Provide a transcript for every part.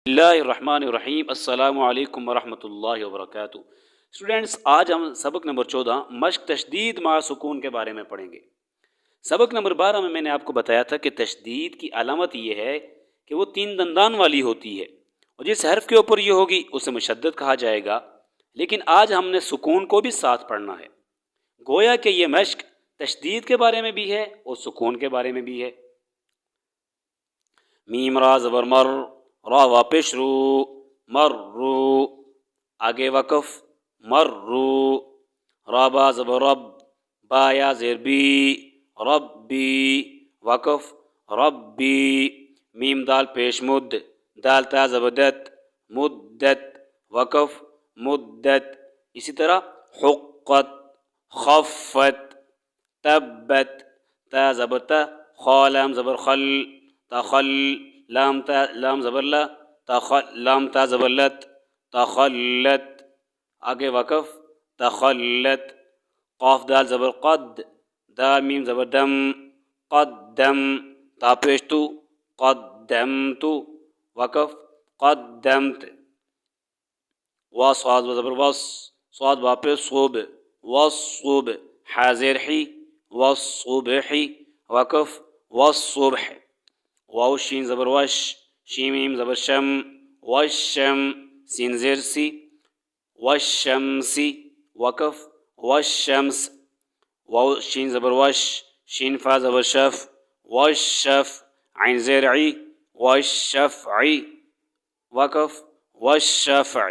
اللہ الرحمن الرحیم السلام علیکم ورحمۃ اللہ وبرکاتہ۔ اسٹوڈینٹس، آج ہم سبق نمبر 14 مشق تشدید مع سکون کے بارے میں پڑھیں گے۔ سبق نمبر 12 میں نے آپ کو بتایا تھا کہ تشدید کی علامت یہ ہے کہ وہ 3 دندان والی ہوتی ہے، اور جس حرف کے اوپر یہ ہوگی اسے مشدد کہا جائے گا، لیکن آج ہم نے سکون کو بھی ساتھ پڑھنا ہے۔ گویا کہ یہ مشق تشدید کے بارے میں بھی ہے اور سکون کے بارے میں بھی ہے۔ میم را زبر مر، را واپش رو، مرو، آگے وقف مرو، را با زبر رب، با یا زیر بی، ربی، وقف ربی، میم دال پیش مد، دال تا زبدت، مدت، وقف مدت۔ اسی طرح حقت، خفت، تبت، تا زبر تا، خا لام زبر خل، تخل، لام زبر لا، لام تا زبر لت، تخلت، آگے وقف تخلت، قاف دال زبر قد، دال میم زبر دم، قدم، تا پیش تو، قدمت، وقف قدمت، وا صاد زبر وص، صاد واپس صوب، والصبح، حاضر حی، والصبح، وقف والصبح، واو شین زبر وش، شین میم زبر شم، والشم، سین زیر سی، والشمسی، وقف والشمس، واو شین زبر وش، شین فا زبر شف، والشف، عین زیر عی، والشفعی، وقف والشفع،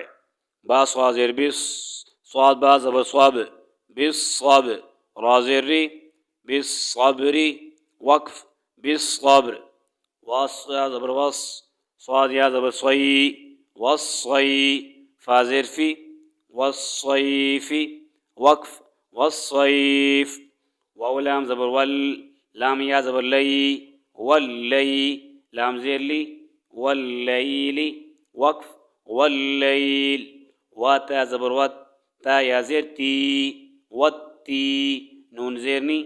با صاد زیر بس، صاد با زبر صاب، بالصاب، را زیر ری، بالصبری، وقف بالصبر، واص زبر وص، صاد یا زبر صی، والصی، فا زیر فی، والصیفی، وقف والصیف، واو لام زبر ول، لام یا زبر لی، واللی، لام زیر لی، واللیلی، وقف واللیل، واتا زبر وت، تا یا زیر تی، والتی، نون زیرنی،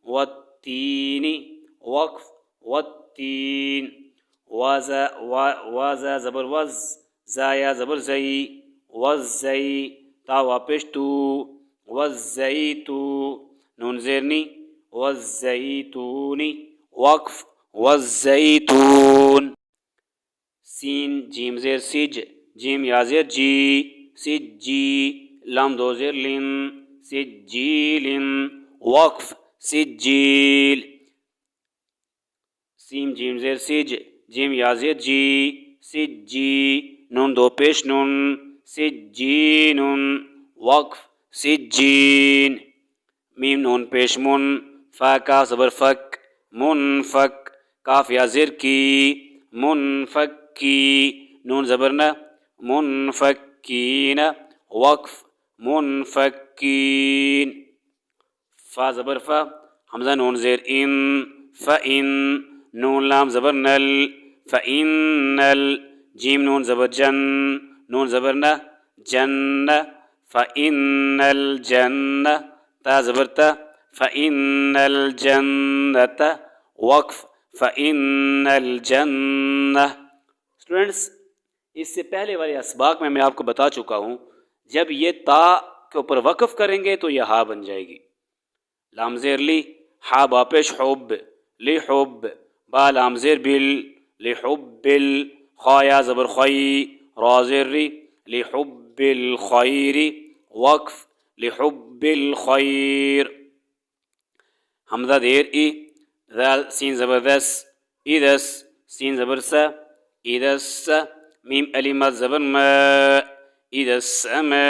والتینی، وقف والتین، وازا زبر وز، زا یا زبر زئی، والزئی، تا واپش تو، والزیتو، نون زیرنی، والزیتونی، وقف والزیتون، سین جیم زیر سج، جیم یا زیر جی، سجی، لام دو زیر لن، سجیل، وقف سجیل، سیم جیم زیر سج، جیم یا زیر جی، سجی، نون دو پیش نون، سجین، وقف سجین، میم نون پیش من، فا کا زبر فک، منفک، کاف یا زیر کی، منفکی، نون زبر نہ، منفکین، وقف منفکین، فا زبر فا، حمزہ نون زیر ان، فإن، نون لام زبر نل، فإنل، جیم نون زبر جن، نون زبر نہ، جن، فإن الجنہ، تا زبر تا، فإن الجنۃ، وقف فإن الجنہ۔ اسٹوڈنٹس، اس سے پہلے والے اسباق میں آپ کو بتا چکا ہوں، جب یہ تا کے اوپر وقف کریں گے تو یہ ہا بن جائے گی، لام زیر لی، ہا با پیش حب، لحب، با لام زیر بل، لحب ال، خا یا زبر خی، را زیر ری، لحب الخیر، وقف لحب الخیر، حمزہ دیر ای، ذال سین زبر دس، ادس، سین زبر سا، ادس، میم علی مد زبر ما، ادس ما،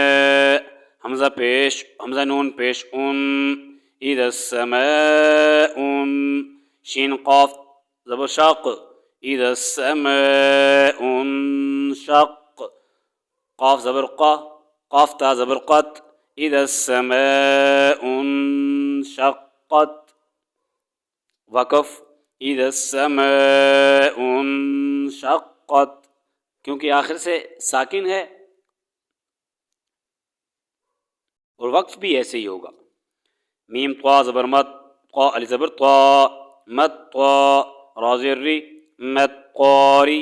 حمزہ پیش، حمزہ نون پیش ان، اذا السماء، شین قاف زبر شاق، اذا السماء انشق، قاف زبر قا، قاف تا زبر قط، اذا السماء انشقت، وقف اذا السماء انشقت، کیونکہ آخر سے ساکن ہے اور وقف بھی ایسے ہی ہوگا۔ میم طا زبر مت، قا علی زبر طا، مت طا، را زیر ری، مت قاری،